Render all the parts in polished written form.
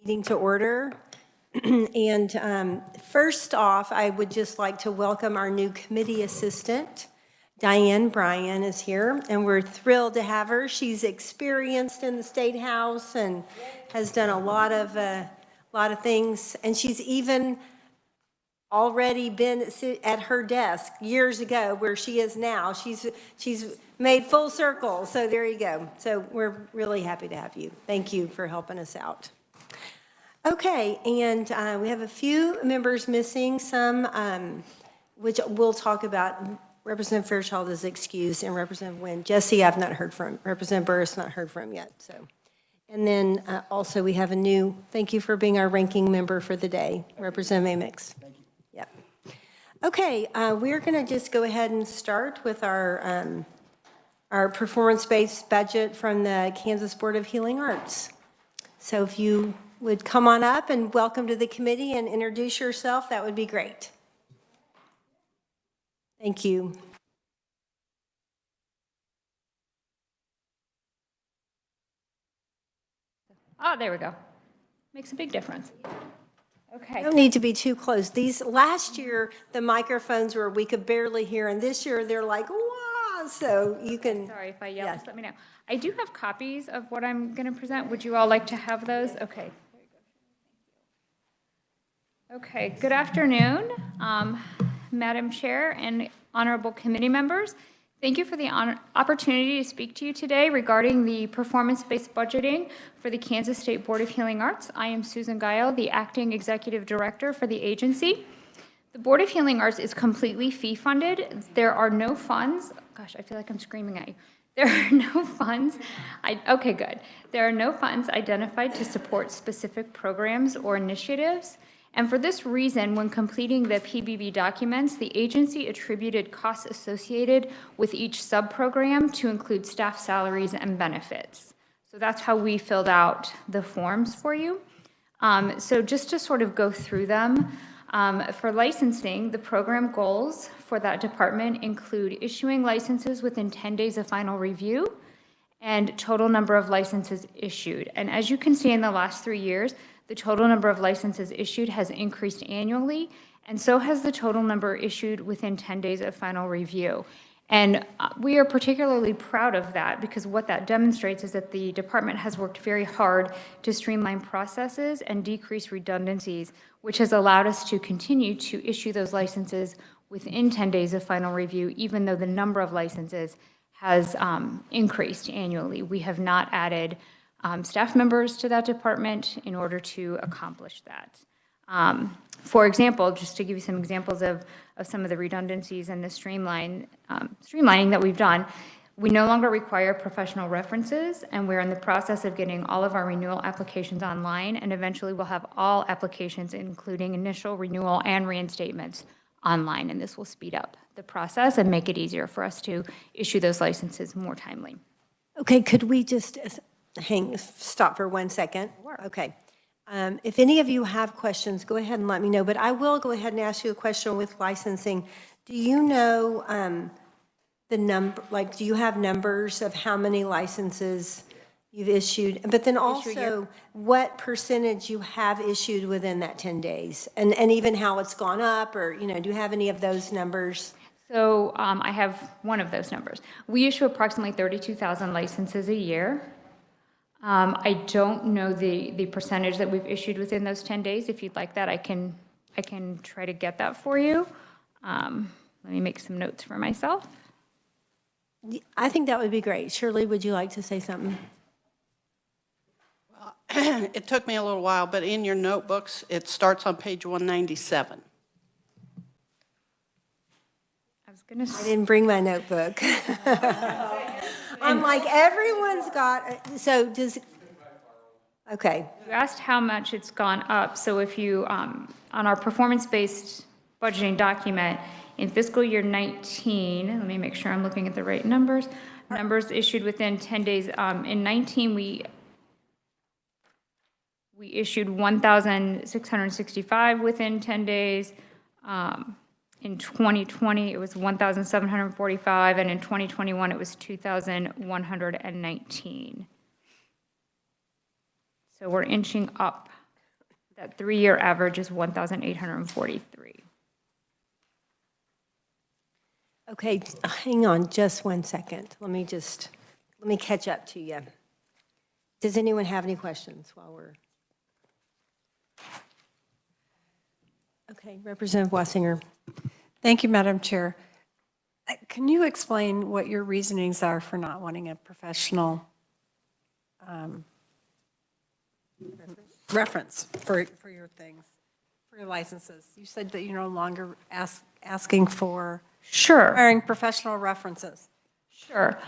Meeting to order. And first off, I would just like to welcome our new committee assistant, Diane. Bryan is here, and we're thrilled to have her. She's experienced in the State House and has done a lot of things, and she's even already been at her desk years ago where she is now. She's made full circle, so there you go. So we're really happy to have you. Thank you for helping us out. Okay, and we have a few members missing, some which we'll talk about. Representative Fairchild is excused, and Representative Wynn. Jesse, I've not heard from. Representative Burris, not heard from yet. So, and then also we have a new, thank you for being our ranking member for the day, Representative Amix. Thank you. Yep. Okay, we're going to just go ahead and start with our performance-based budget from the Kansas Board of Healing Arts. So if you would come on up and welcome to the committee and introduce yourself, that would be great. Thank you. Oh, there we go. Makes a big difference. Okay. Don't need to be too close. These last year, the microphones were, we could barely hear, and this year they're like, wow, so you can. Sorry if I yell, yes. Just let me know. I do have copies of what I'm going to present. Would you all like to have those? Okay. Okay, good afternoon, Madam Chair and honorable committee members. Thank you for the opportunity to speak to you today regarding the performance-based budgeting for the Kansas State Board of Healing Arts. I am Susan Guile, the acting executive director for the agency. The Board of Healing Arts is completely fee-funded. There are no funds. Gosh, I feel like I'm screaming at you. There are no funds. Okay, good. There are no funds identified to support specific programs or initiatives. And for this reason, when completing the PBB documents, the agency attributed costs associated with each sub-program to include staff salaries and benefits. So that's how we filled out the forms for you. So just to sort of go through them, for licensing, the program goals for that department include issuing licenses within 10 days of final review and total number of licenses issued. And as you can see in the last 3 years, the total number of licenses issued has increased annually, and so has the total number issued within 10 days of final review. And we are particularly proud of that because what that demonstrates is that the department has worked very hard to streamline processes and decrease redundancies, which has allowed us to continue to issue those licenses within 10 days of final review, even though the number of licenses has increased annually. We have not added staff members to that department in order to accomplish that. For example, just to give you some examples of some of the redundancies and the streamlining that we've done, we no longer require professional references, and we're in the process of getting all of our renewal applications online, and eventually we'll have all applications, including initial renewal and reinstatements, online, and this will speed up the process and make it easier for us to issue those licenses more timely. Okay, could we just stop for 1 second? Sure. Okay. If any of you have questions, go ahead and let me know, but I will go ahead and ask you a question with licensing. Do you know the number, like, do you have numbers of how many licenses you've issued? But then also what percentage you have issued within that 10 days and even how it's gone up, or, you know, do you have any of those numbers? So I have one of those numbers. We issue approximately 32,000 licenses a year. I don't know the percentage that we've issued within those 10 days. If you'd like that, I can try to get that for you. Let me make some notes for myself. I think that would be great. Shirley, would you like to say something? Well, it took me a little while, but in your notebooks, it starts on page 197. I didn't bring my notebook. I'm like, everyone's got, so does, okay. You asked how much it's gone up. So if you, on our performance-based budgeting document, in fiscal year 19, let me make sure I'm looking at the right numbers. Numbers issued within 10 days. In 19, we issued 1,665 within 10 days. In 2020, it was 1,745, and in 2021, it was 2,119. So we're inching up That 3-year average is 1,843. Okay, hang on just one second. Let me catch up to you. Does anyone have any questions while we're? Okay, Representative Wassinger. Thank you, Madam Chair. Can you explain what your reasonings are for not wanting a professional reference for your things, for your licenses? You said that you're no longer asking for Sure. hiring professional references. Sure.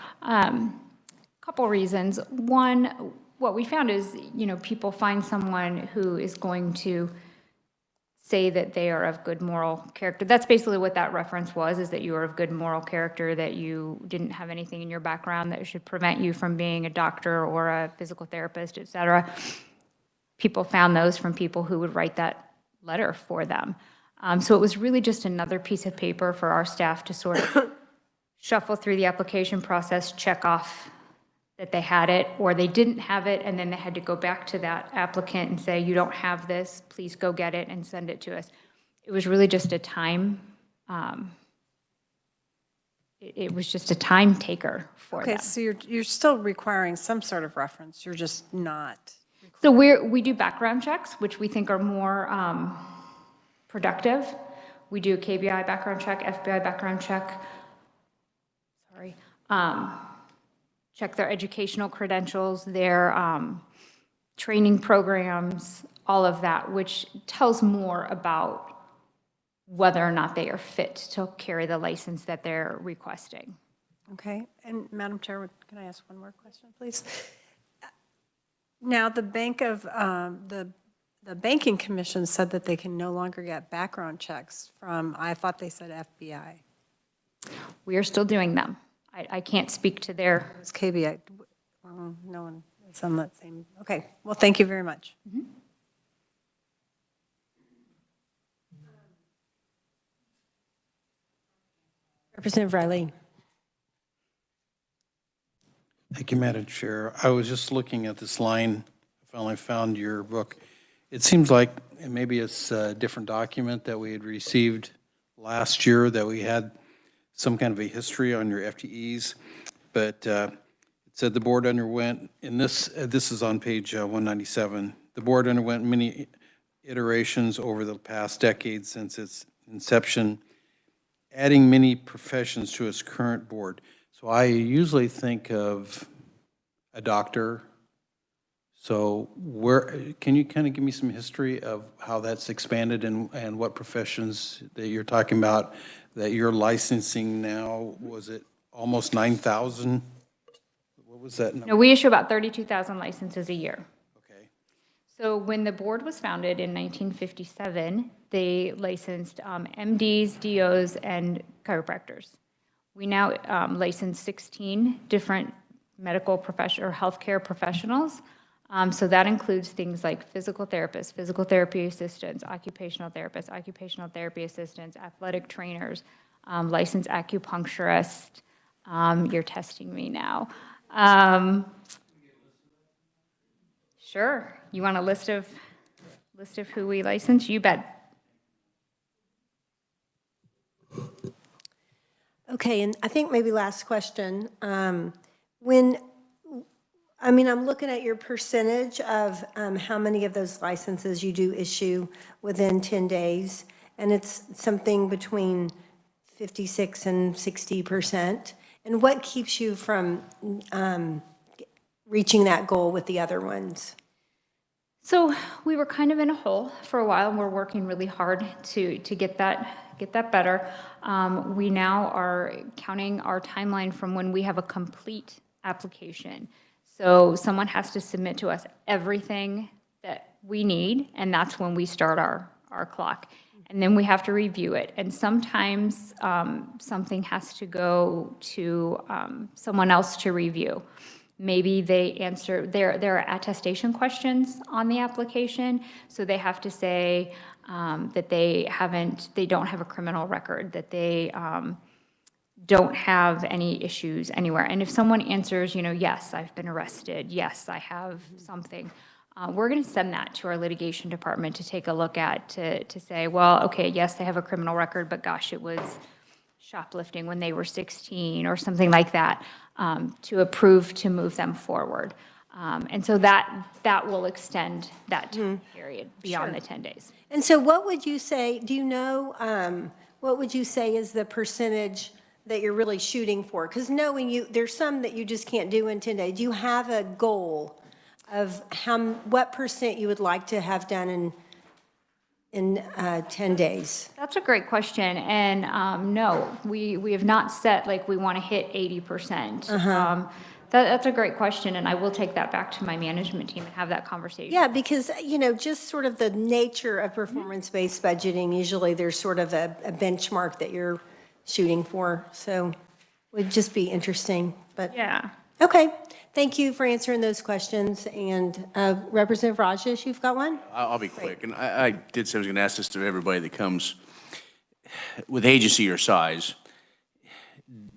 Couple reasons. One, what we found is, people find someone who is going to say that they are of good moral character. That's basically what that reference was, is that you are of good moral character, that you didn't have anything in your background that should prevent you from being a doctor or a physical therapist, et cetera. People found those from people who would write that letter for them. So it was really just another piece of paper for our staff to sort of shuffle through the application process, check off that they had it, or they didn't have it, and then they had to go back to that applicant and say, you don't have this, please go get it and send it to us. It was really just a time, it was just a time taker for them. Okay, so you're still requiring some sort of reference, you're just not. So we do background checks, which we think are more productive. We do a KBI background check, FBI background check, check their educational credentials, their training programs, all of that, which tells more about whether or not they are fit to carry the license that they're requesting. Okay, and Madam Chair, can I ask one more question, please? Now, the Banking Commission said that they can no longer get background checks from, I thought they said FBI. We are still doing them. I can't speak to their. It was KBI. Well, no one is on that same. Okay, well, thank you very much. Mm-hmm. Representative Riley. Thank you, Madam Chair. I was just looking at this line. I finally found your book. It seems like, and maybe it's a different document that we had received last year, that we had some kind of a history on your FTEs, but it said the board underwent, and this is on page 197, the board underwent many iterations over the past decade since its inception, adding many professions to its current board. So I usually think of a doctor. So can you kind of give me some history of how that's expanded and what professions that you're talking about that you're licensing now? Was it almost 9,000? What was that number? No, we issue about 32,000 licenses a year. Okay. So when the board was founded in 1957, they licensed MDs, DOs, and chiropractors. We now license 16 different medical or healthcare professionals. So that includes things like physical therapists, physical therapy assistants, occupational therapists, occupational therapy assistants, athletic trainers, licensed acupuncturist. You're testing me now. Sure. You want a list of who we license? You bet. Okay, and I think maybe last question. I'm looking at your percentage of how many of those licenses you do issue within 10 days, and it's something between 56 and 60%. And what keeps you from reaching that goal with the other ones? So we were kind of in a hole for a while, and we're working really hard to get that better. We now are counting our timeline from when we have a complete application. So someone has to submit to us everything that we need, and that's when we start our clock. And then we have to review it. And sometimes something has to go to someone else to review. Maybe they answer, there are attestation questions on the application, so they have to say that they don't have a criminal record, that they don't have any issues anywhere. And if someone answers, yes, I've been arrested, yes, I have something, we're going to send that to our litigation department to take a look at, to say, well, okay, yes, they have a criminal record, but gosh, it was shoplifting when they were 16 or something like that, to approve to move them forward. And so that will extend that time period beyond the 10 days. And so what would you say, do you know, what would you say is the percentage that you're really shooting for? Because knowing you, there's some that you just can't do in 10 days. Do you have a goal of what percent you would like to have done in 10 days? That's a great question, and no, we have not set, like, we want to hit 80%. That's a great question, and I will take that back to my management team and have that conversation. Yeah, because, just sort of the nature of performance-based budgeting, usually there's sort of a benchmark that you're shooting for, so would just be interesting, but. Yeah. Okay, thank you for answering those questions, and Representative Rajesh, you've got one? I'll be quick, and I did say I was going to ask this to everybody that comes. With agency your size,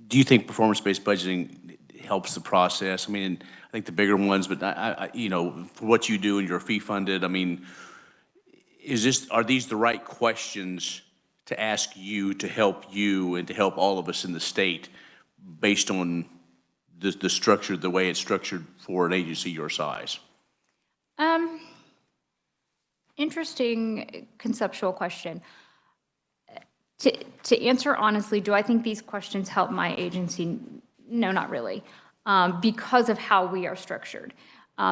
do you think performance-based budgeting helps the process? I mean, I think the bigger ones, but for what you do and you're fee-funded, I mean, are these the right questions to ask you to help you and to help all of us in the state based on the structure, the way it's structured for an agency your size? Interesting conceptual question. To answer honestly, do I think these questions help my agency? No, not really, because of how we are structured.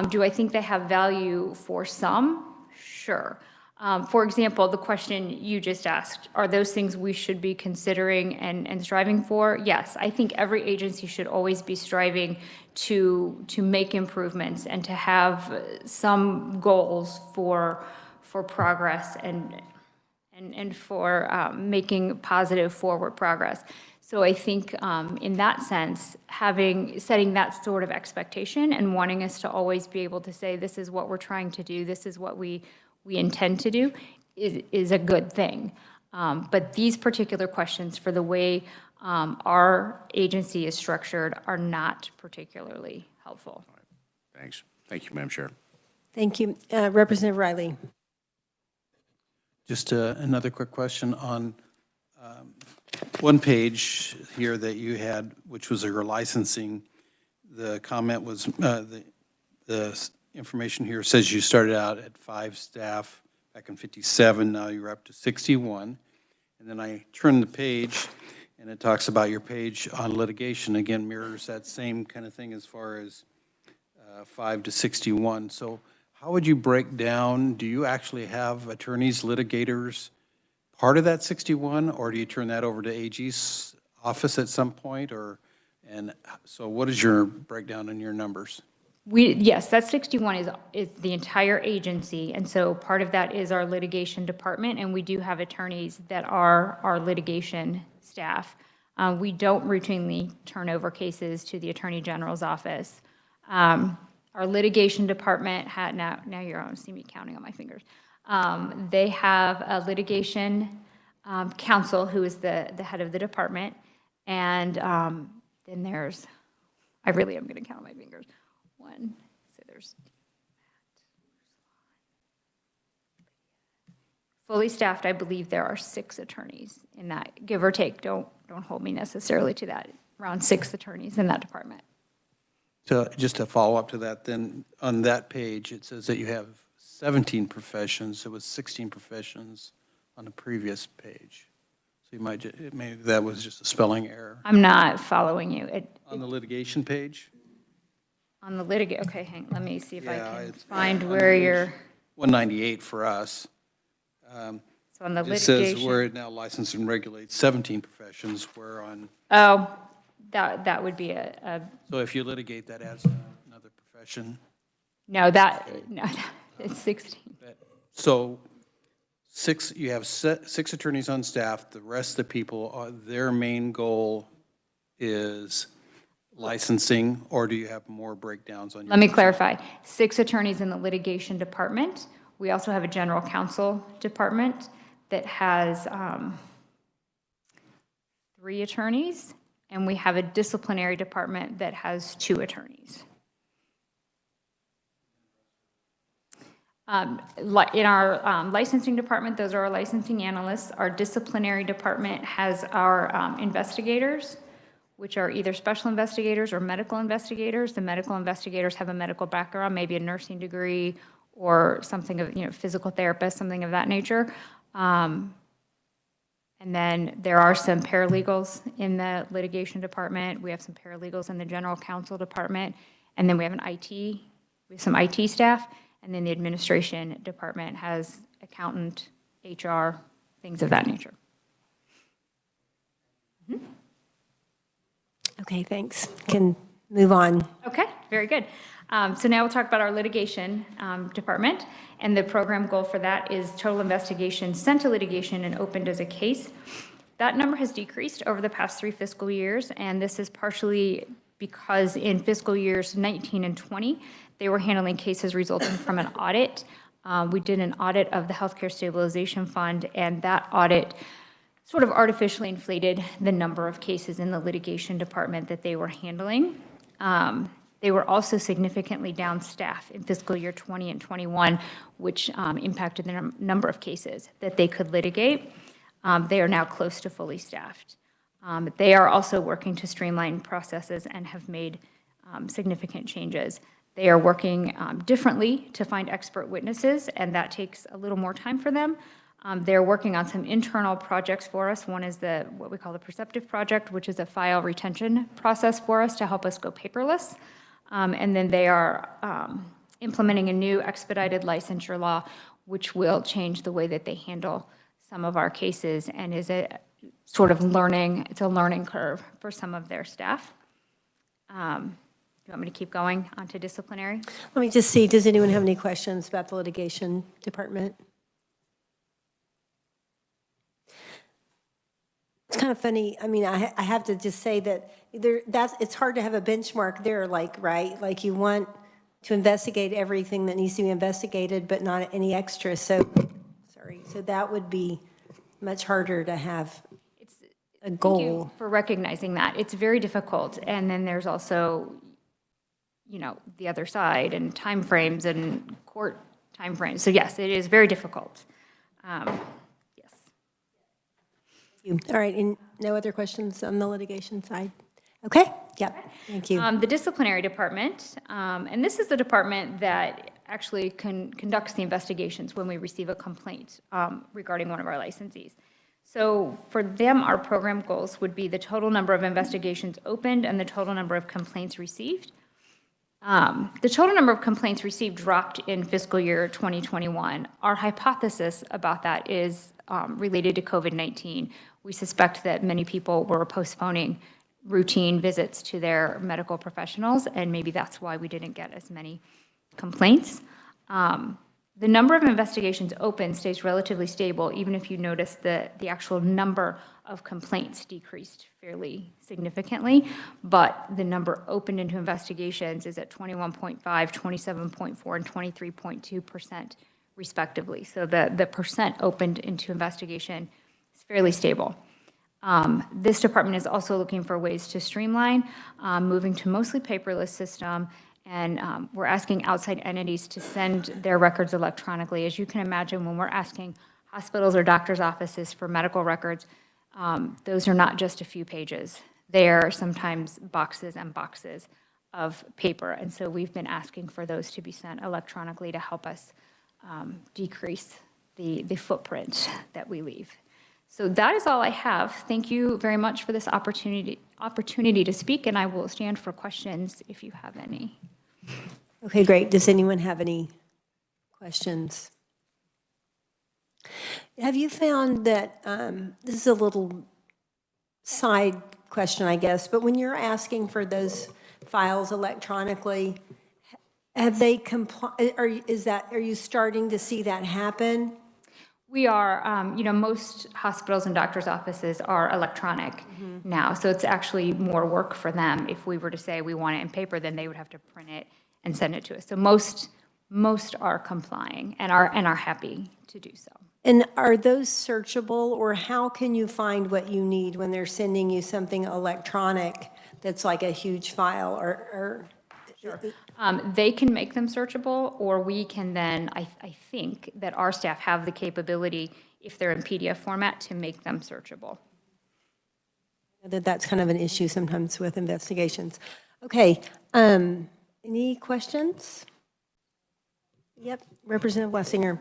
Do I think they have value for some? Sure. For example, the question you just asked, are those things we should be considering and striving for? Yes, I think every agency should always be striving to make improvements and to have some goals for progress and for making positive forward progress. So I think in that sense, setting that sort of expectation and wanting us to always be able to say, this is what we're trying to do, this is what we intend to do, is a good thing. But these particular questions, for the way our agency is structured, are not particularly helpful. Thanks. Thank you, Madam Chair. Thank you. Representative Riley. Just another quick question on one page here that you had, which was your licensing. The comment was, the information here says you started out at 5 staff back in 57, now you're up to 61. And then I turned the page, and it talks about your page on litigation, again, mirrors that same kind of thing as far as 5 to 61. So how would you break down, do you actually have attorneys, litigators, part of that 61, or do you turn that over to AG's office at some point? And so what is your breakdown in your numbers? Yes, that 61 is the entire agency, and so part of that is our litigation department, and we do have attorneys that are our litigation staff. We don't routinely turn over cases to the Attorney General's office. Our litigation department had, now you're on, see me counting on my fingers. They have a litigation counsel who is the head of the department, and then there's, I really am going to count on my fingers. One, so there's fully staffed, I believe there are 6 attorneys in that, give or take. Don't hold me necessarily to that. Around 6 attorneys in that department. So just to follow up to that, then on that page, it says that you have 17 professions. It was 16 professions on the previous page. So you might, maybe that was just a spelling error. I'm not following you. On the litigation page? On the okay, let me see if I can it's find where you're. 198 for us. So on the It says litigation. where it now licenses and regulates 17 professions, where on, Oh, that would be so if you litigate, that adds another profession. no, it's 16. So you have 6 attorneys on staff. The rest of the people, their main goal is licensing, or do you have more breakdowns on your? Let me clarify. 6 attorneys in the litigation department. We also have a general counsel department that has 3 attorneys, and we have a disciplinary department that has 2 attorneys. In our licensing department, those are our licensing analysts. Our disciplinary department has our investigators, which are either special investigators or medical investigators. The medical investigators have a medical background, maybe a nursing degree or something of, physical therapist, something of that nature. And then there are some paralegals in the litigation department. We have some paralegals in the general counsel department. And then we have we have some IT staff. And then the administration department has accountant, HR, things of that nature. Okay, thanks. Can move on. Okay, very good. So now we'll talk about our litigation department, and the program goal for that is total investigations sent to litigation and opened as a case. That number has decreased over the past 3 fiscal years, and this is partially because in fiscal years 19 and 20, they were handling cases resulting from an audit. We did an audit of the Healthcare Stabilization Fund, and that audit sort of artificially inflated the number of cases in the litigation department that they were handling. They were also significantly down staff in fiscal year 20 and 21, which impacted the number of cases that they could litigate. They are now close to fully staffed. They are also working to streamline processes and have made significant changes. They are working differently to find expert witnesses, and that takes a little more time for them. They're working on some internal projects for us. One is what we call the Perceptive Project, which is a file retention process for us to help us go paperless. And then they are implementing a new expedited licensure law, which will change the way that they handle some of our cases and is a sort of it's a learning curve for some of their staff. Do you want me to keep going on to disciplinary? Let me just see, does anyone have any questions about the litigation department? It's kind of funny. I mean, I have to just say that it's hard to have a benchmark there, right? Like you want to investigate everything that needs to be investigated, but not any extra. So that would be much harder to have a goal. Thank you for recognizing that. It's very difficult. And then there's also, the other side and timeframes and court timeframes. So yes, it is very difficult. Yes. All right, and no other questions on the litigation side? Okay, yep, thank you. The disciplinary department, and this is the department that actually conducts the investigations when we receive a complaint regarding one of our licensees. So for them, our program goals would be the total number of investigations opened and the total number of complaints received. The total number of complaints received dropped in fiscal year 2021. Our hypothesis about that is related to COVID-19. We suspect that many people were postponing routine visits to their medical professionals, and maybe that's why we didn't get as many complaints. The number of investigations open stays relatively stable, even if you notice the actual number of complaints decreased fairly significantly, but the number opened into investigations is at 21.5, 27.4, and 23.2% respectively. So the percent opened into investigation is fairly stable. This department is also looking for ways to streamline, moving to mostly paperless system, and we're asking outside entities to send their records electronically. As you can imagine, when we're asking hospitals or doctors' offices for medical records, those are not just a few pages. They are sometimes boxes and boxes of paper, and so we've been asking for those to be sent electronically to help us decrease the footprint that we leave. So that is all I have. Thank you very much for this opportunity to speak, and I will stand for questions if you have any. Okay, great. Does anyone have any questions? Have you found that, this is a little side question, I guess, but when you're asking for those files electronically, have they are you starting to see that happen? We are, most hospitals and doctors' offices are electronic now, so it's actually more work for them. If we were to say we want it in paper, then they would have to print it and send it to us. So most are complying and are happy to do so. And are those searchable, or how can you find what you need when they're sending you something electronic that's like a huge file? Or They can make them searchable, or we can then, I think that our staff have the capability, if they're in PDF format, to make them searchable. That's kind of an issue sometimes with investigations. Okay, any questions? Yep, Representative Wessinger.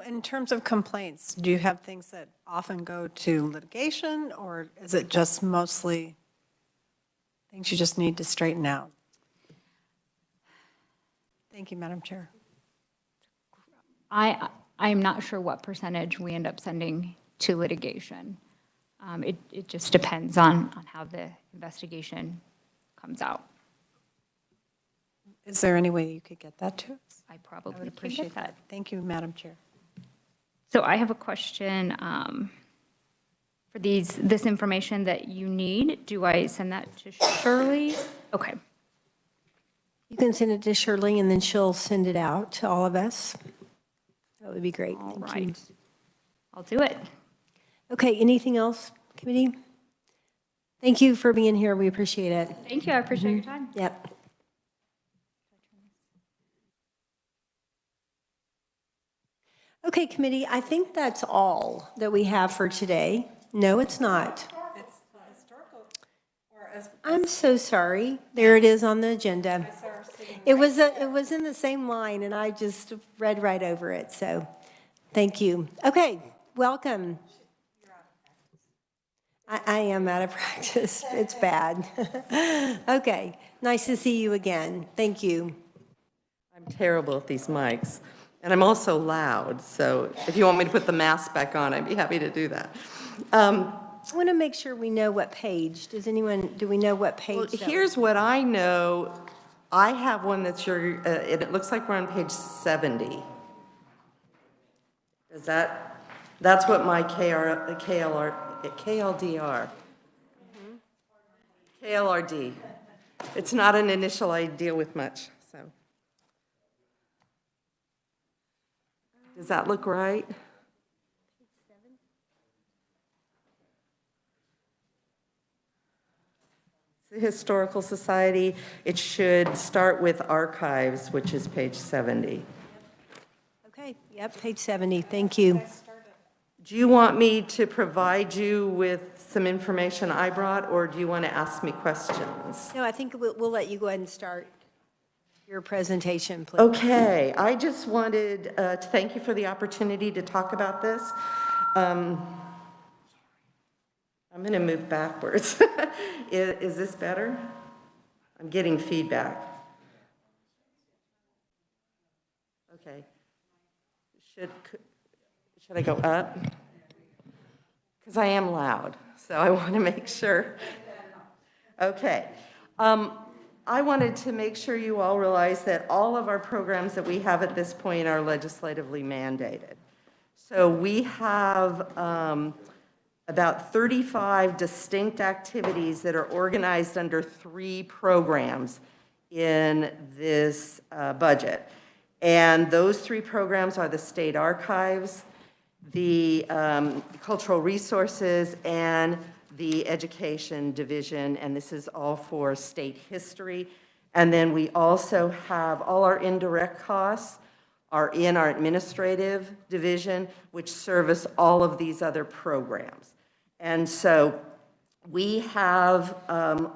In terms of complaints, do you have things that often go to litigation, or is it just mostly things you just need to straighten out? Thank you, Madam Chair. I'm not sure what percentage we end up sending to litigation. It just depends on how the investigation comes out. Is there any way you could get that to us? I I probably would can appreciate get that. Thank you, Madam Chair. So I have a question for this information that you need. Do I send that to Shirley? Okay. You can send it to Shirley, and then she'll send it out to all of us. That would be great. All Thank you. right. I'll do it. Okay, anything else, committee? Thank you for being here. We appreciate it. Thank you. I appreciate your time. Yep. Okay, committee, I think that's all that we have for today. No, it's not. I'm so sorry. There it is on the agenda. It was in the same line, and I just read right over it, so thank you. Okay, welcome. I am out of practice. It's bad. Okay, nice to see you again. Thank you. I'm terrible at these mics, and I'm also loud, so if you want me to put the mask back on, I'd be happy to do that. I want to make sure we know what page. Do we know what page? Well, that here's what I know. I have one that's it looks like we're on page 70. That's what my KLDR. KLRD. It's not an initial I deal with much, so. Does that look right? The Historical Society, it should start with archives, which is page 70. Okay, yep, page 70, thank you. Do you want me to provide you with some information I brought, or do you want to ask me questions? No, I think we'll let you go ahead and start your presentation, please. Okay, I just wanted to thank you for the opportunity to talk about this. I'm going to move backwards. Is this better? I'm getting feedback. Okay. Should I go up? Because I am loud, so I want to make sure. Okay. I wanted to make sure you all realize that all of our programs that we have at this point are legislatively mandated. So we have about 35 distinct activities that are organized under 3 programs in this budget. And those 3 programs are the State Archives, the Cultural Resources, and the Education Division, and this is all for state history. And then we also have all our indirect costs are in our Administrative Division, which service all of these other programs. And so we have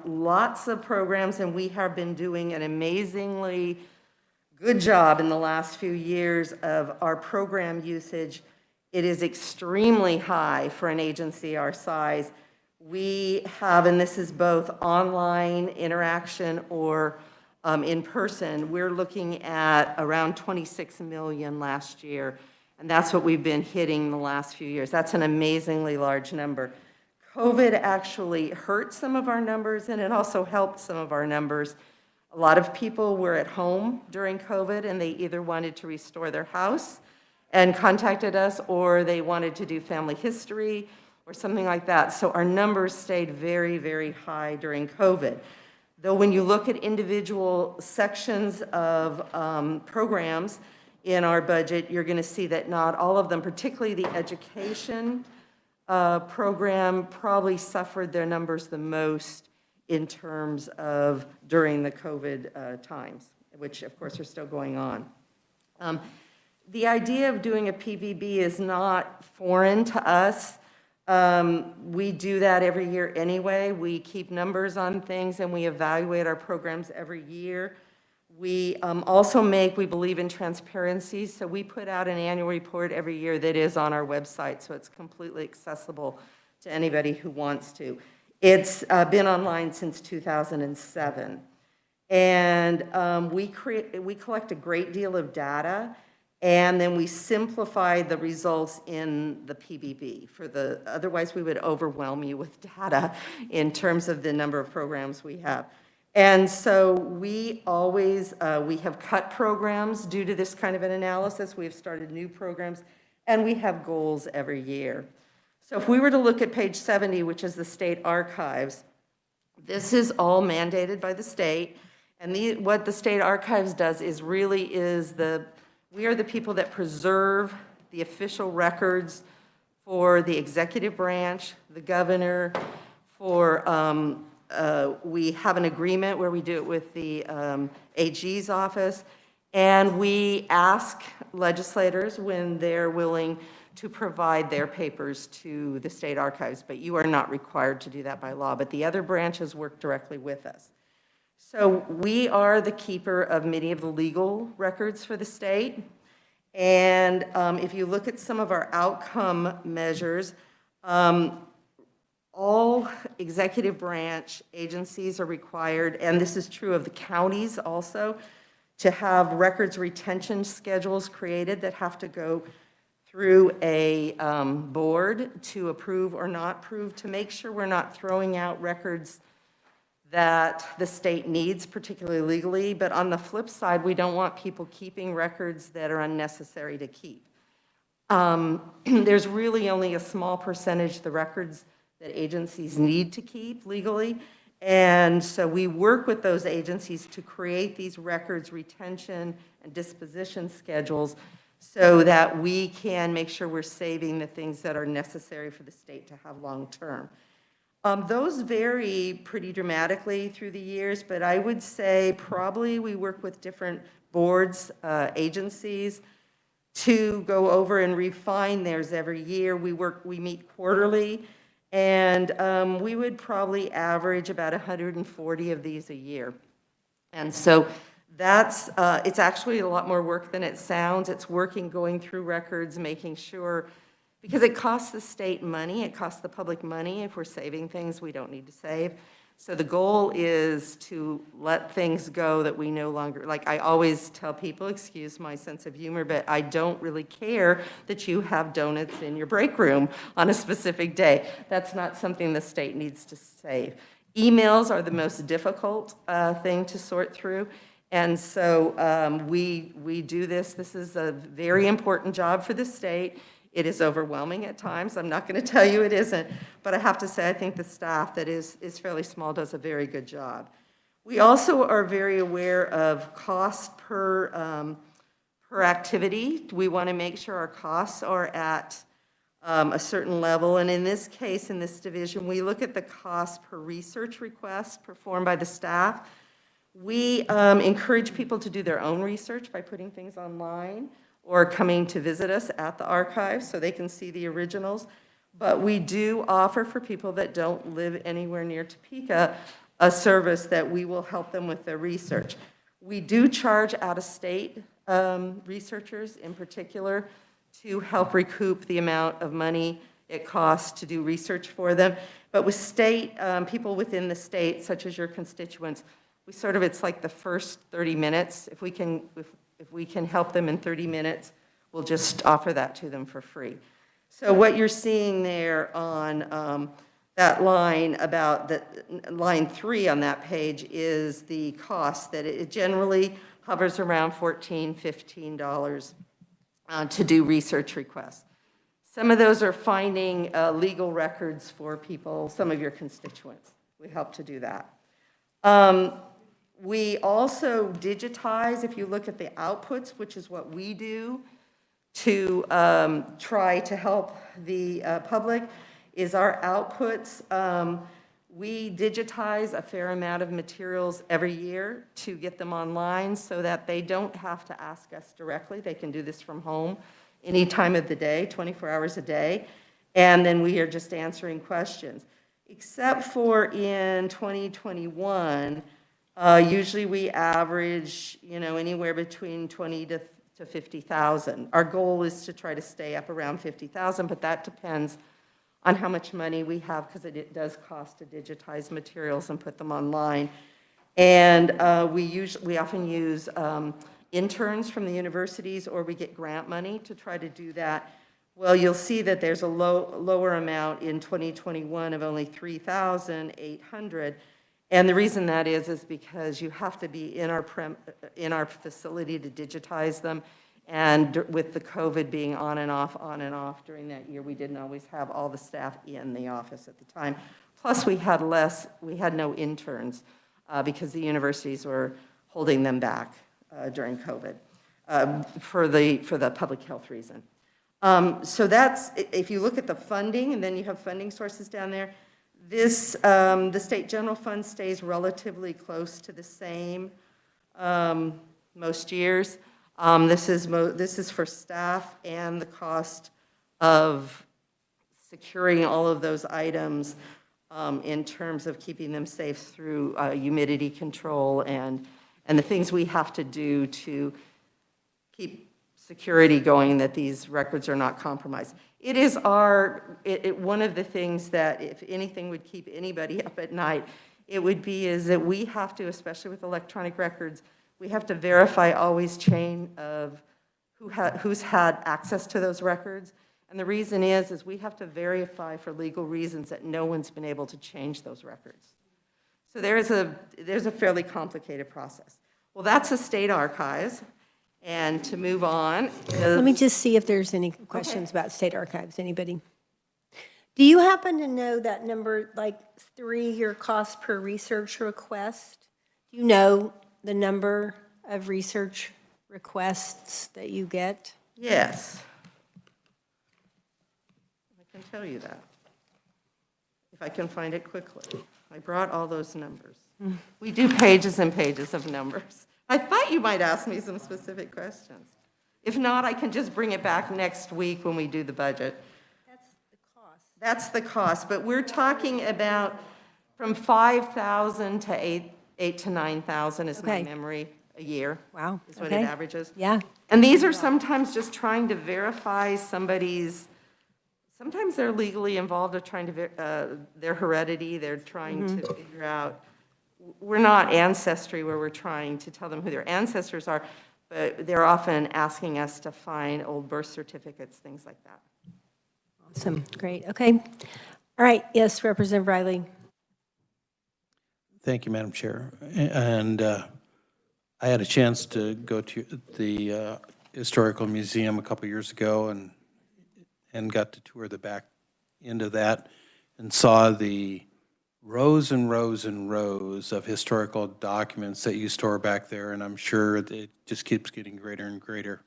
lots of programs, and we have been doing an amazingly good job in the last few years of our program usage. It is extremely high for an agency our size. We have, and this is both online interaction or in person, we're looking at around 26 million last year, and that's what we've been hitting the last few years. That's an amazingly large number. COVID actually hurt some of our numbers, and it also helped some of our numbers. A lot of people were at home during COVID, and they either wanted to restore their house and contacted us, or they wanted to do family history or something like that. So our numbers stayed very, very high during COVID. Though when you look at individual sections of programs in our budget, you're going to see that not all of them, particularly the education program, probably suffered their numbers the most in terms of during the COVID times, which of course are still going on. The idea of doing a PVB is not foreign to us. We do that every year anyway. We keep numbers on things and we evaluate our programs every year. We also we believe in transparency, so we put out an annual report every year that is on our website, so it's completely accessible to anybody who wants to. It's been online since 2007. And we collect a great deal of data, and then we simplify the results in the PBB. Otherwise we would overwhelm you with data in terms of the number of programs we have. And so we always, we have cut programs due to this kind of an analysis. We've started new programs, and we have goals every year. So if we were to look at page 70, which is the state archives, this is all mandated by the state. And what the state archives does is we are the people that preserve the official records for the executive branch, the governor, we have an agreement where we do it with the AG's office, and we ask legislators when they're willing to provide their papers to the state archives, but you are not required to do that by law, but the other branches work directly with us. So we are the keeper of many of the legal records for the state, and if you look at some of our outcome measures, all executive branch agencies are required, and this is true of the counties also, to have records retention schedules created that have to go through a board to approve or not approve, to make sure we're not throwing out records that the state needs, particularly legally. But on the flip side, we don't want people keeping records that are unnecessary to keep. There's really only a small percentage of the records that agencies need to keep legally. And so we work with those agencies to create these records retention and disposition schedules so that we can make sure we're saving the things that are necessary for the state to have long term. Those vary pretty dramatically through the years, but I would say probably we work with different boards, agencies, to go over and refine theirs every year. We meet quarterly, and we would probably average about 140 of these a year. And so that's, it's actually a lot more work than it sounds. It's going through records, making sure, because it costs the state money, it costs the public money. If we're saving things we don't need to save. So the goal is to let things go that we no longer, like I always tell people, excuse my sense of humor, but I don't really care that you have donuts in your break room on a specific day. That's not something the state needs to save. Emails are the most difficult thing to sort through. And so we do this. This is a very important job for the state. It is overwhelming at times. I'm not going to tell you it isn't, but I have to say I think the staff that is fairly small does a very good job. We also are very aware of cost per activity. We want to make sure our costs are at a certain level, and in this case, in this division, we look at the cost per research request performed by the staff. We encourage people to do their own research by putting things online or coming to visit us at the archives so they can see the originals. But we do offer for people that don't live anywhere near Topeka a service that we will help them with their research. We do charge out-of-state researchers in particular to help recoup the amount of money it costs to do research for them. But with state, people within the state, such as your constituents, we sort of, it's like the first 30 minutes. If we can help them in 30 minutes, we'll just offer that to them for free. So what you're seeing there on that line, about the line 3 on that page, is the cost that it generally hovers around $14, $15 to do research requests. Some of those are finding legal records for people, some of your constituents. We help to do that. We also digitize, if you look at the outputs, which is what we do to try to help the public, is our outputs. We digitize a fair amount of materials every year to get them online so that they don't have to ask us directly. They can do this from home any time of the day, 24 hours a day. And then we are just answering questions. Except for in 2021, usually we average, anywhere between 20 to 50,000. Our goal is to try to stay up around 50,000, but that depends on how much money we have, because it does cost to digitize materials and put them online. And we often use interns from the universities, or we get grant money to try to do that. Well, you'll see that there's a lower amount in 2021 of only 3,800. And the reason that is because you have to be in our facility to digitize them. And with the COVID being on and off during that year, we didn't always have all the staff in the office at the time. Plus, we had no interns because the universities were holding them back during COVID for the public health reason. So that's, if you look at the funding, and then you have funding sources down there, the state general fund stays relatively close to the same most years. This is for staff and the cost of securing all of those items in terms of keeping them safe through humidity control and the things we have to do to keep security going, that these records are not compromised. It is one of the things that, if anything would keep anybody up at night, it would be is that we have to, especially with electronic records, we have to verify always chain of who's had access to those records. And the reason is we have to verify for legal reasons that no one's been able to change those records. So there's a fairly complicated process. Well, that's the state archives. And to move on. Let me just see if there's any questions about state archives. Anybody? Do you happen to know that number, like 3-year cost per research request? Do you know the number of research requests that you get? Yes. I can tell you that, if I can find it quickly. I brought all those numbers. We do pages and pages of numbers. I thought you might ask me some specific questions. If not, I can just bring it back next week when we do the budget. That's the cost. That's the cost, but we're talking about from 5,000 to 8 to 9,000 is my Okay. memory a year. Wow. Is what Okay. it averages. Yeah. And these are sometimes just trying to verify somebody's, sometimes they're legally involved, or trying to, their heredity, they're trying to figure out. We're not Ancestry where we're trying to tell them who their ancestors are, but they're often asking us to find old birth certificates, things like that. Awesome. Great. Okay. All right. Yes, Representative Riley. Thank you, Madam Chair. And I had a chance to go to the Historical Museum a couple years ago and got to tour the back end of that and saw the rows and rows and rows of historical documents that you store back there, and I'm sure it just keeps getting greater and greater.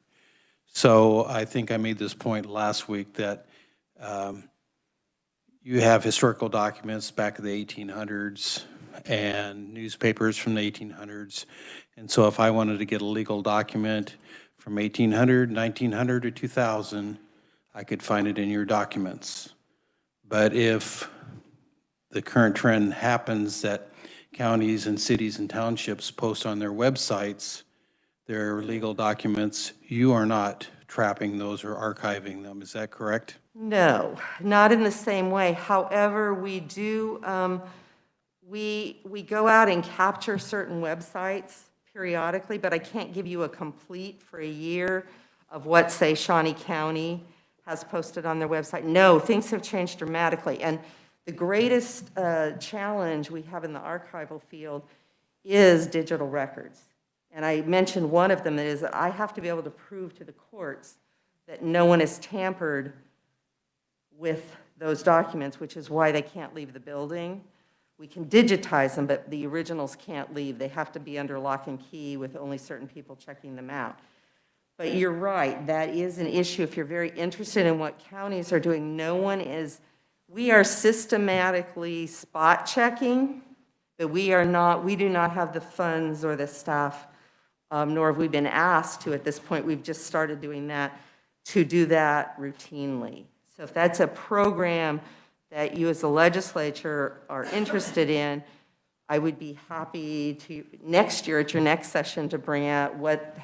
So I think I made this point last week that you have historical documents back in the 1800s and newspapers from the 1800s. And so if I wanted to get a legal document from 1800, 1900, or 2000, I could find it in your documents. But if the current trend happens that counties and cities and townships post on their websites their legal documents, you are not trapping those or archiving them. Is that correct? No, not in the same way. However, we do, we go out and capture certain websites periodically, but I can't give you a complete for a year of what, say, Shawnee County has posted on their website. No, things have changed dramatically. And the greatest challenge we have in the archival field is digital records. And I mentioned one of them, that is that I have to be able to prove to the courts that no one has tampered with those documents, which is why they can't leave the building. We can digitize them, but the originals can't leave. They have to be under lock and key with only certain people checking them out. But you're right, that is an issue. If you're very interested in what counties are doing, no one is We are systematically spot checking, but we do not have the funds or the staff, nor have we been asked to at this point. We've just started doing that, to do that routinely. So if that's a program that you as a legislature are interested in, I would be happy to, next year at your next session, to bring out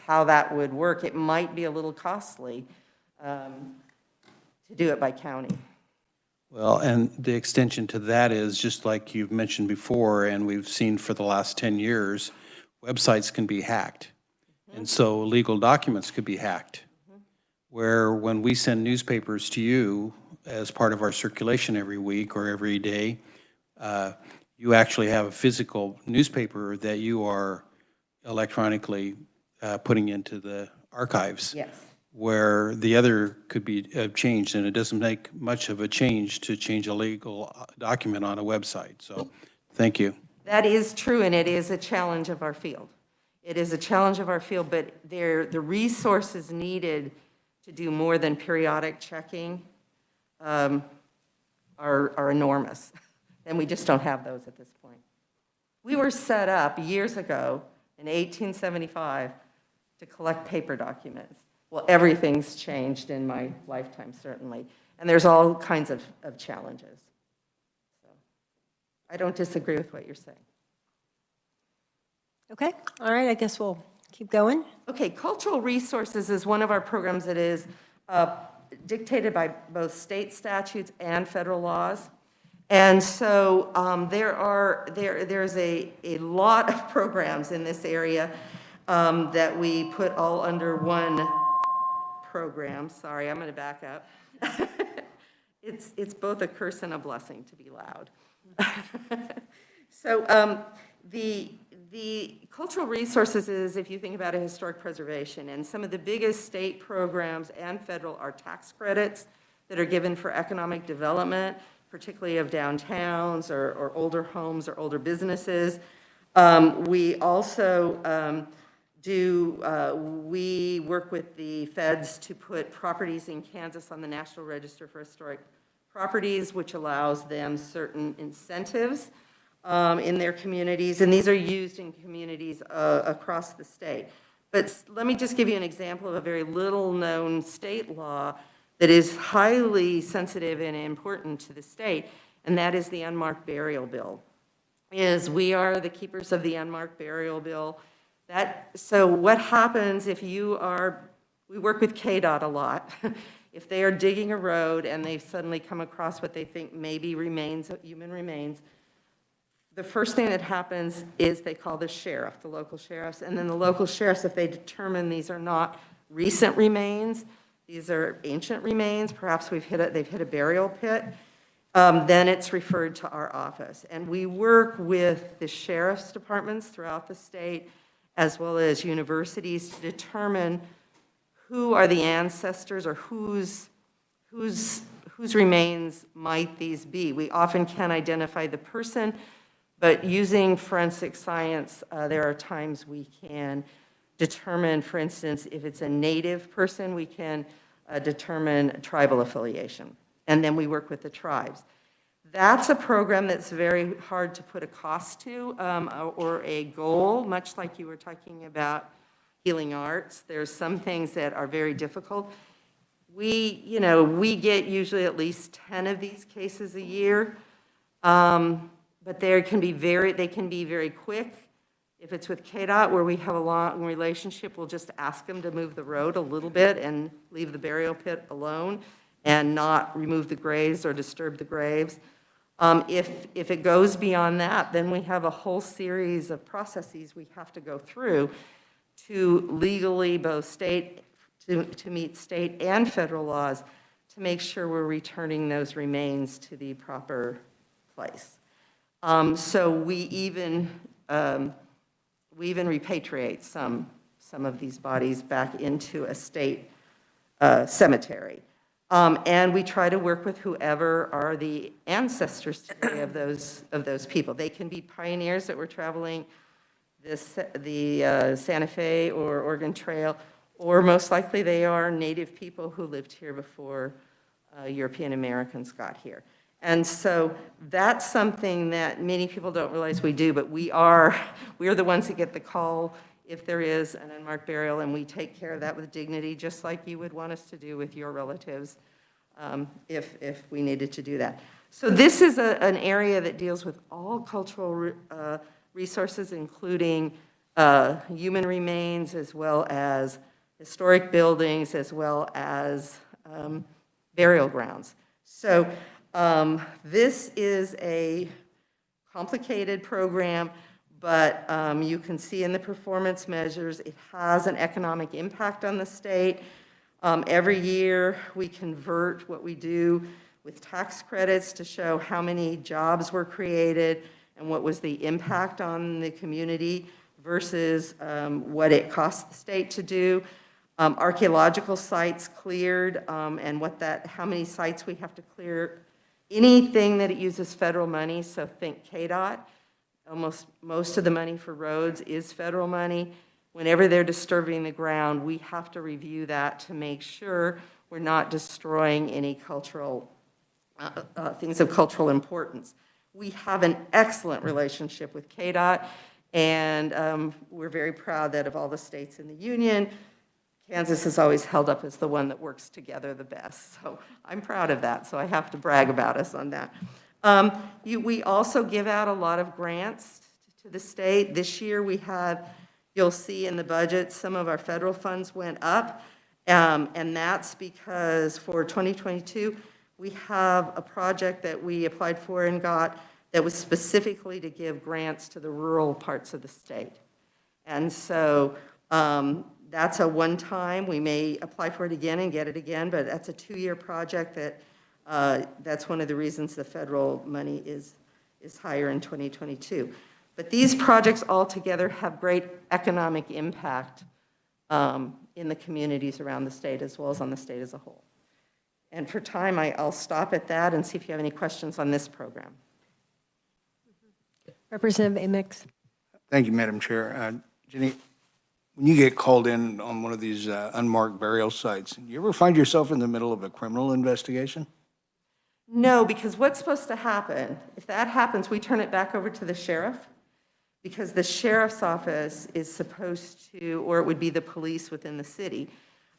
how that would work. It might be a little costly to do it by county. Well, and the extension to that is, just like you've mentioned before, and we've seen for the last 10 years, websites can be hacked. And so legal documents could be hacked. Where when we send newspapers to you as part of our circulation every week or every day, you actually have a physical newspaper that you are electronically putting into the archives. Yes. Where the other could be changed, and it doesn't make much of a change to change a legal document on a website. So, thank you. That is true, and it is a challenge of our field. It is a challenge of our field, but the resources needed to do more than periodic checking are enormous, and we just don't have those at this point. We were set up years ago in 1875 to collect paper documents. Well, everything's changed in my lifetime, certainly, and there's all kinds of challenges. So I don't disagree with what you're saying. Okay, all right, I guess we'll keep going. Okay, cultural resources is one of our programs that is dictated by both state statutes and federal laws. And so there's a lot of programs in this area that we put all under one program. Sorry, I'm going to back up. It's both a curse and a blessing to be loud. So the cultural resources is, if you think about it, historic preservation, and some of the biggest state programs and federal are tax credits that are given for economic development, particularly of downtowns or older homes or older businesses. We also we work with the feds to put properties in Kansas on the National Register for Historic Properties, which allows them certain incentives in their communities, and these are used in communities across the state. But let me just give you an example of a very little-known state law that is highly sensitive and important to the state, and that is the Unmarked Burial Bill. We are the keepers of the Unmarked Burial Bill. So what happens if we work with KDOT a lot. If they are digging a road and they suddenly come across what they think may be human remains, the first thing that happens is they call the sheriff, the local sheriffs, and then the local sheriffs, if they determine these are not recent remains, these are ancient remains, perhaps they've hit a burial pit, then it's referred to our office. And we work with the sheriff's departments throughout the state, as well as universities, to determine who are the ancestors or whose remains might these be. We often can't identify the person, but using forensic science, there are times we can determine, for instance, if it's a native person, we can determine tribal affiliation. And then we work with the tribes. That's a program that's very hard to put a cost to or a goal, much like you were talking about healing arts. There's some things that are very difficult. We get usually at least 10 of these cases a year, but they can be very quick. If it's with KDOT, where we have a long relationship, we'll just ask them to move the road a little bit and leave the burial pit alone and not remove the graves or disturb the graves. If it goes beyond that, then we have a whole series of processes we have to go through to legally to meet state and federal laws to make sure we're returning those remains to the proper place. So we even repatriate some of these bodies back into a state cemetery. And we try to work with whoever are the ancestors today of those people. They can be pioneers that were traveling the Santa Fe or Oregon Trail, or most likely they are native people who lived here before European Americans got here. And so that's something that many people don't realize we do, but we are the ones that get the call if there is an unmarked burial, and we take care of that with dignity, just like you would want us to do with your relatives, if we needed to do that. So this is an area that deals with all cultural resources, including human remains, as well as historic buildings, as well as burial grounds. So this is a complicated program, but you can see in the performance measures, it has an economic impact on the state. Every year, we convert what we do with tax credits to show how many jobs were created and what was the impact on the community versus what it cost the state to do. Archaeological sites cleared, and how many sites we have to clear. Anything that it uses federal money, so think KDOT. Most of the money for roads is federal money. Whenever they're disturbing the ground, we have to review that to make sure we're not destroying any cultural things of cultural importance. We have an excellent relationship with KDOT, and we're very proud that of all the states in the union, Kansas is always held up as the one that works together the best. So I'm proud of that, so I have to brag about us on that. We also give out a lot of grants to the state. This year we had, you'll see in the budget, some of our federal funds went up, and that's because for 2022, we have a project that we applied for and got that was specifically to give grants to the rural parts of the state. And so that's a one-time. We may apply for it again and get it again, but that's a 2-year project that's one of the reasons the federal money is higher in 2022. But these projects all together have great economic impact in the communities around the state as well as on the state as a whole. And for time, I'll stop at that and see if you have any questions on this program. Representative Amix. Thank you, Madam Chair. Jenny, when you get called in on one of these unmarked burial sites, do you ever find yourself in the middle of a criminal investigation? No, because what's supposed to happen, if that happens, we turn it back over to the sheriff, because the sheriff's office is supposed to, or it would be the police within the city.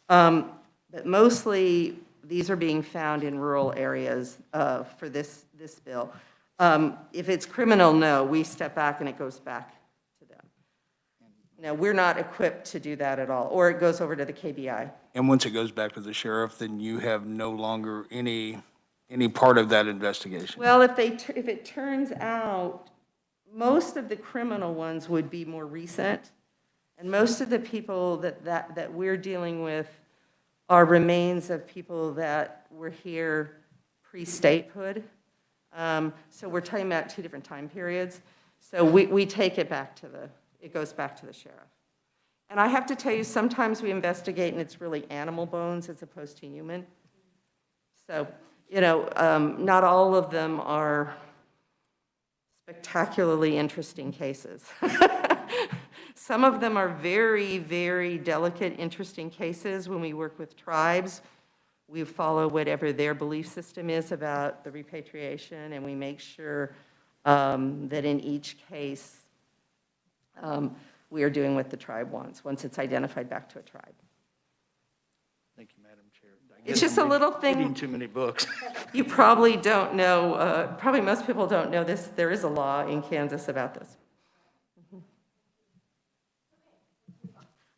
But mostly, these are being found in rural areas for this bill. If it's criminal, no, we step back and it goes back to them. No, we're not equipped to do that at all, or it goes over to the KBI. And once it goes back to the sheriff, then you have no longer any part of that investigation? Well, if it turns out, most of the criminal ones would be more recent, and most of the people that we're dealing with are remains of people that were here pre-statehood. So we're talking about 2 different time periods. So we take it back it goes back to the sheriff. And I have to tell you, sometimes we investigate and it's really animal bones as opposed to human. So, not all of them are spectacularly interesting cases. Some of them are very, very delicate, interesting cases. When we work with tribes, we follow whatever their belief system is about the repatriation, and we make sure that in each case, we are doing what the tribe wants, once it's identified back to a tribe. Thank you, Madam Chair. It's just a little thing. Reading too many books. You probably don't know, probably most people don't know this, there is a law in Kansas about this.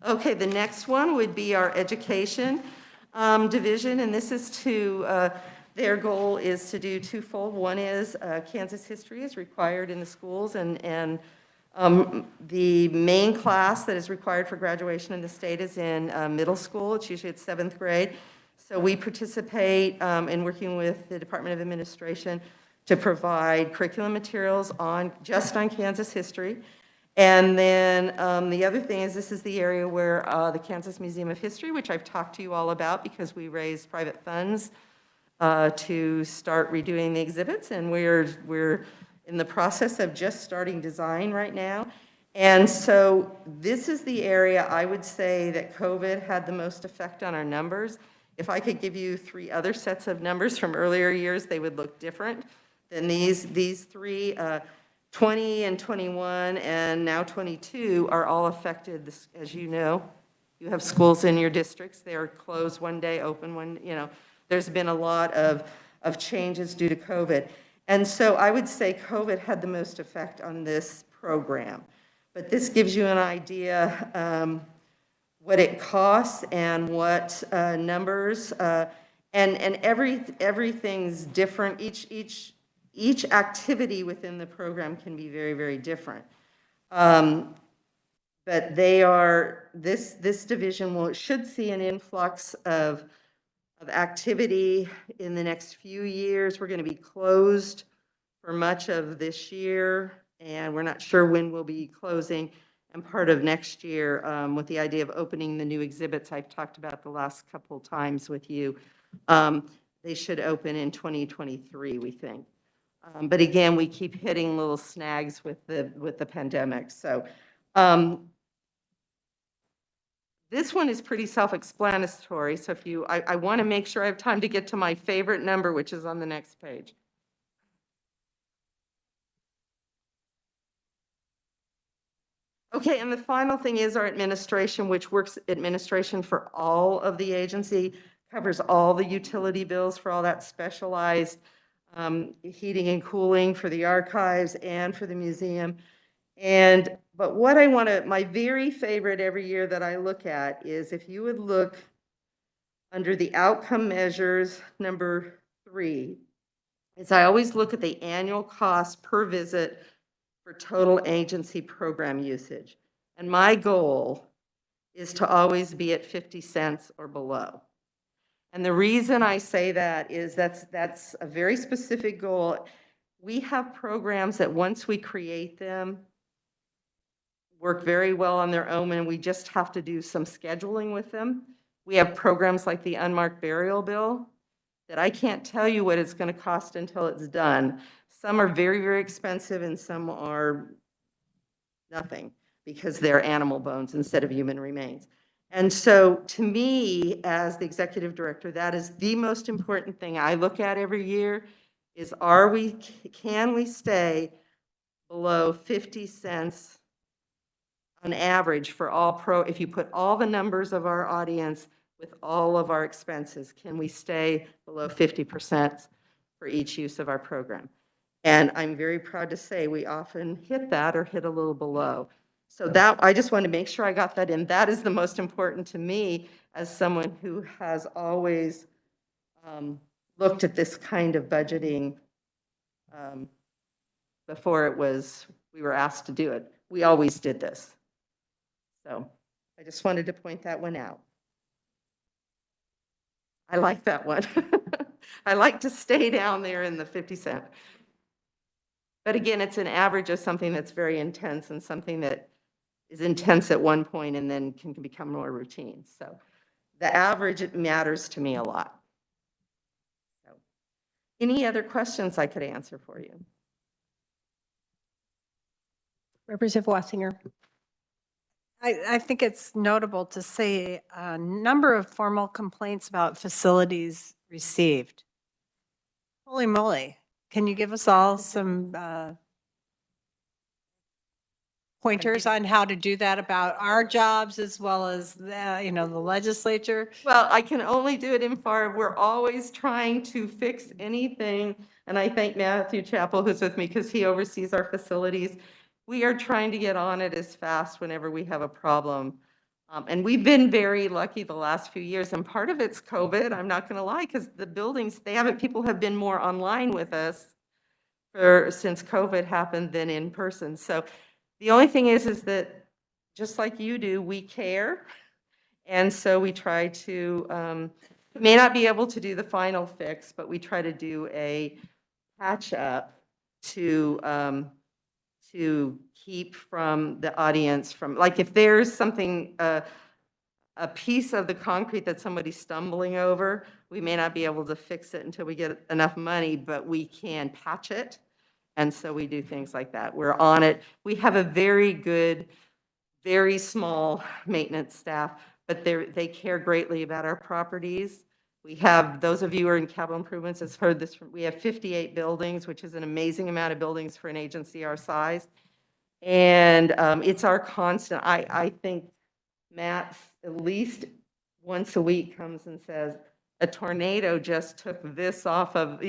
Okay, the next one would be our education division, and this is their goal is to do twofold. One is Kansas history is required in the schools, and the main class that is required for graduation in the state is in middle school. It's usually at 7th grade. So we participate in working with the Department of Administration to provide curriculum materials just on Kansas history. And then the other thing is this is the area where the Kansas Museum of History, which I've talked to you all about because we raised private funds to start redoing the exhibits, and we're in the process of just starting design right now. And so this is the area I would say that COVID had the most effect on our numbers. If I could give you 3 other sets of numbers from earlier years, they would look different than these 3. 20 and 21 and now 22 are all affected, as you know. You have schools in your districts. They are closed one day, open one, there's been a lot of changes due to COVID. And so I would say COVID had the most effect on this program. But this gives you an idea what it costs and what numbers, and everything's different. Each activity within the program can be very, very different. But they are, this division should see an influx of activity in the next few years. We're going to be closed for much of this year, and we're not sure when we'll be closing, and part of next year with the idea of opening the new exhibits I've talked about the last couple times with you. They should open in 2023, we think. But again, we keep hitting little snags with the pandemic. So this one is pretty self-explanatory. So if I want to make sure I have time to get to my favorite number, which is on the next page. Okay, and the final thing is our administration, which works administration for all of the agency, covers all the utility bills for all that specialized heating and cooling for the archives and for the museum. But what I want to, my very favorite every year that I look at is if you would look under the outcome measures, number 3, is I always look at the annual cost per visit for total agency program usage. And my goal is to always be at 50 cents or below. And the reason I say that is that's a very specific goal. We have programs that once we create them, work very well on their own, and we just have to do some scheduling with them. We have programs like the Unmarked Burial Bill that I can't tell you what it's going to cost until it's done. Some are very, very expensive, and some are nothing because they're animal bones instead of human remains. And so to me, as the executive director, that is the most important thing I look at every year is can we stay below 50 cents on average for all if you put all the numbers of our audience with all of our expenses, can we stay below 50% for each use of our program? And I'm very proud to say we often hit that or hit a little below. So that, I just want to make sure I got that in. That is the most important to me as someone who has always looked at this kind of budgeting before we were asked to do it. We always did this. So I just wanted to point that one out. I like that one. I like to stay down there in the 50 cent. But again, it's an average of something that's very intense and something that is intense at one point and then can become more routine. So the average, it matters to me a lot. So, any other questions I could answer for you? Representative Wassinger. I think it's notable to say a number of formal complaints about facilities received. Holy moly. Can you give us all some pointers on how to do that about our jobs as well as the legislature? Well, I can only do it in FAR. We're always trying to fix anything. And I thank Matthew Chappell, who's with me, because he oversees our facilities. We are trying to get on it as fast whenever we have a problem. And we've been very lucky the last few years. And part of it's COVID, I'm not going to lie, because the buildings, people have been more online with us since COVID happened than in person. So the only thing is that just like you do, we care. And so we try to, may not be able to do the final fix, but we try to do a patch up to keep from the audience from, like if there's something, a piece of the concrete that somebody's stumbling over, we may not be able to fix it until we get enough money, but we can patch it. And so we do things like that. We're on it. We have a very good, very small maintenance staff, but they care greatly about our properties. We have, those of you who are in capital improvements has heard this, we have 58 buildings, which is an amazing amount of buildings for an agency our size. And it's our constant, I think Matt at least once a week comes and says, a tornado just took this off of,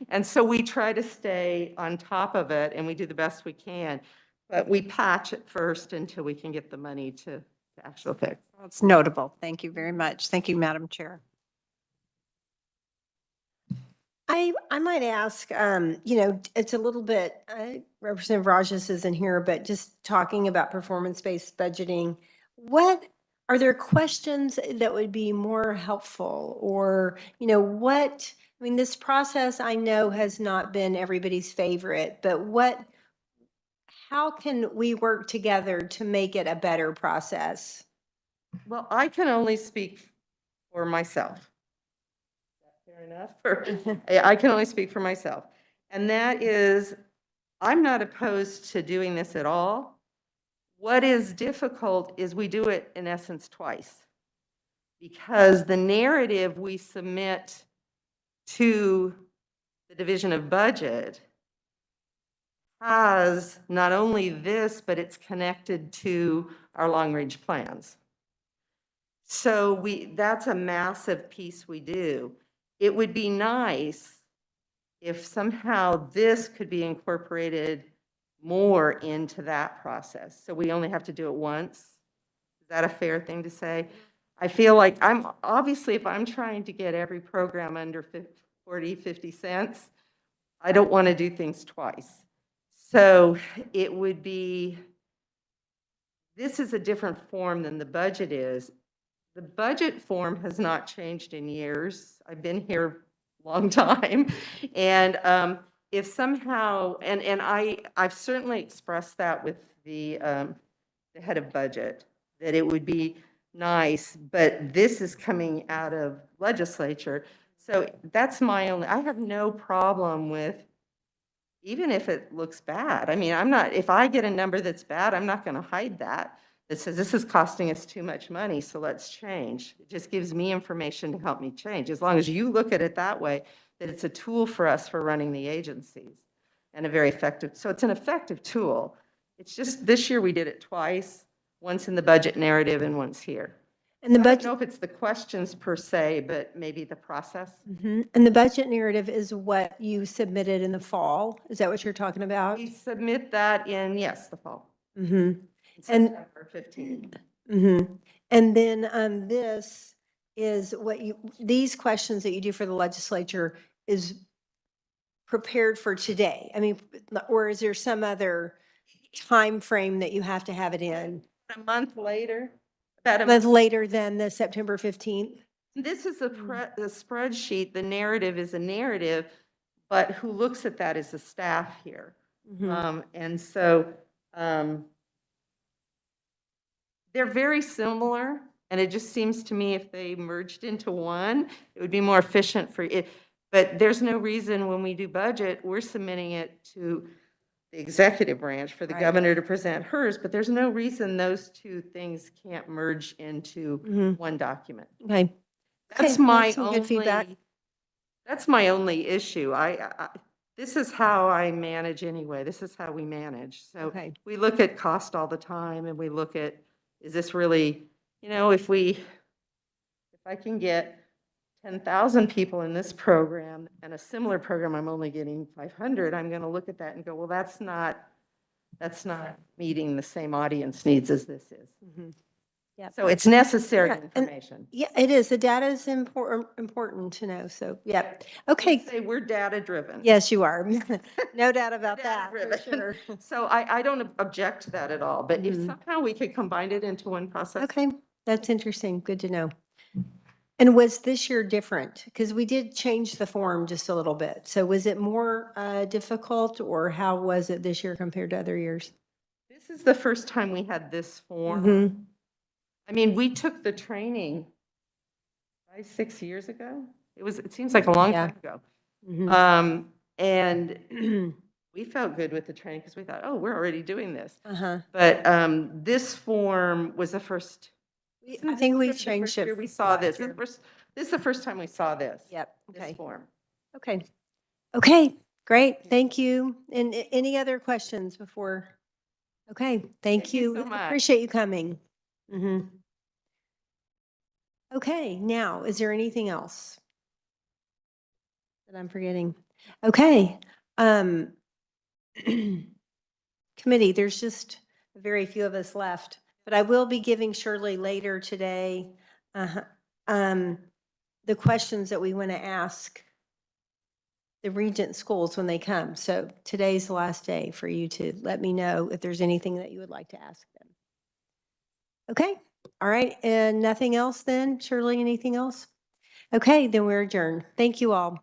and so we try to stay on top of it and we do the best we can. But we patch it first until we can get the money to actual fix. It's notable. Thank you very much. Thank you, Madam Chair. I might ask, it's a little bit, Representative Rajas isn't here, but just talking about performance-based budgeting, are there questions that would be more helpful? Or, this process I know has not been everybody's favorite, but how can we work together to make it a better process? Well, I can only speak for myself. Fair enough. I can only speak for myself. And that is, I'm not opposed to doing this at all. What is difficult is we do it in essence twice. Because the narrative we submit to the Division of Budget has not only this, but it's connected to our long-range plans. So that's a massive piece we do. It would be nice if somehow this could be incorporated more into that process. So we only have to do it once. Is that a fair thing to say? I feel like obviously, if I'm trying to get every program under 40, 50 cents, I don't want to do things twice. So it would be, this is a different form than the budget is. The budget form has not changed in years. I've been here a long time. And if somehow, and I've certainly expressed that with the head of budget, that it would be nice, but this is coming out of legislature. So that's my only, I have no problem with, even if it looks bad. I mean, if I get a number that's bad, I'm not going to hide that. It says this is costing us too much money, so let's change. It just gives me information to help me change. As long as you look at it that way, that it's a tool for us for running the agencies and a very effective, so it's an effective tool. It's just this year we did it twice, once in the budget narrative and once here. And the I budget. don't know if it's the questions per se, but maybe the process. Mm-hmm. And the budget narrative is what you submitted in the fall. Is that what you're talking about? We submit that in, yes, the fall. Mm-hmm. September 15th. Mm-hmm. And then this is these questions that you do for the legislature is prepared for today. I mean, or is there some other time frame that you have to have it in? A month later. About A month later than the September 15th? This is the spreadsheet. The narrative is a narrative, but who looks at that is the staff here. Mm-hmm. And so they're very similar, and it just seems to me if they merged into one, it would be more efficient for it. But there's no reason when we do budget, we're submitting it to the executive branch for the governor to present hers, but there's no reason those two things can't merge into one document. Okay. That's Okay, my that's some good feedback. That's my only issue. This is how I manage anyway. This is how we manage. So Okay. we look at cost all the time, and we look at, is this really, if I can get 10,000 people in this program and a similar program, I'm only getting 500, I'm going to look at that and go, well, that's not meeting the same audience needs as this is. Mm-hmm. Yep. So it's necessary Yeah, information. Yeah, it is. The data is important to know. So, yeah. Okay. Say we're data driven. Yes, you are. No doubt about that, for Data-driven. sure. So I don't object to that at all, but if somehow we could combine it into one process. Okay, that's interesting. Good to know. And was this year different? Because we did change the form just a little bit. So was it more difficult, or how was it this year compared to other years? This is the first time we had this form. Mm-hmm. I mean, we took the training 5-6 years ago. It seems like a long time ago. Mm-hmm. And we felt good with the training because we thought, oh, we're already doing this. Uh-huh. But this form was the first. I think we changed it. We saw this. This is the first time we saw this. Yep, This okay. form. Okay. Okay, great. Thank you. And any other questions before? Okay, thank you you. so much. Appreciate you coming. Mhm. Okay, now, is there anything else that I'm forgetting? Okay. Committee, there's just very few of us left, but I will be giving Shirley later today the questions that we want to ask the Regent schools when they come. So today's the last day for you to let me know if there's anything that you would like to ask them. Okay, all right, and nothing else then? Shirley, anything else? Okay, then we're adjourned. Thank you all.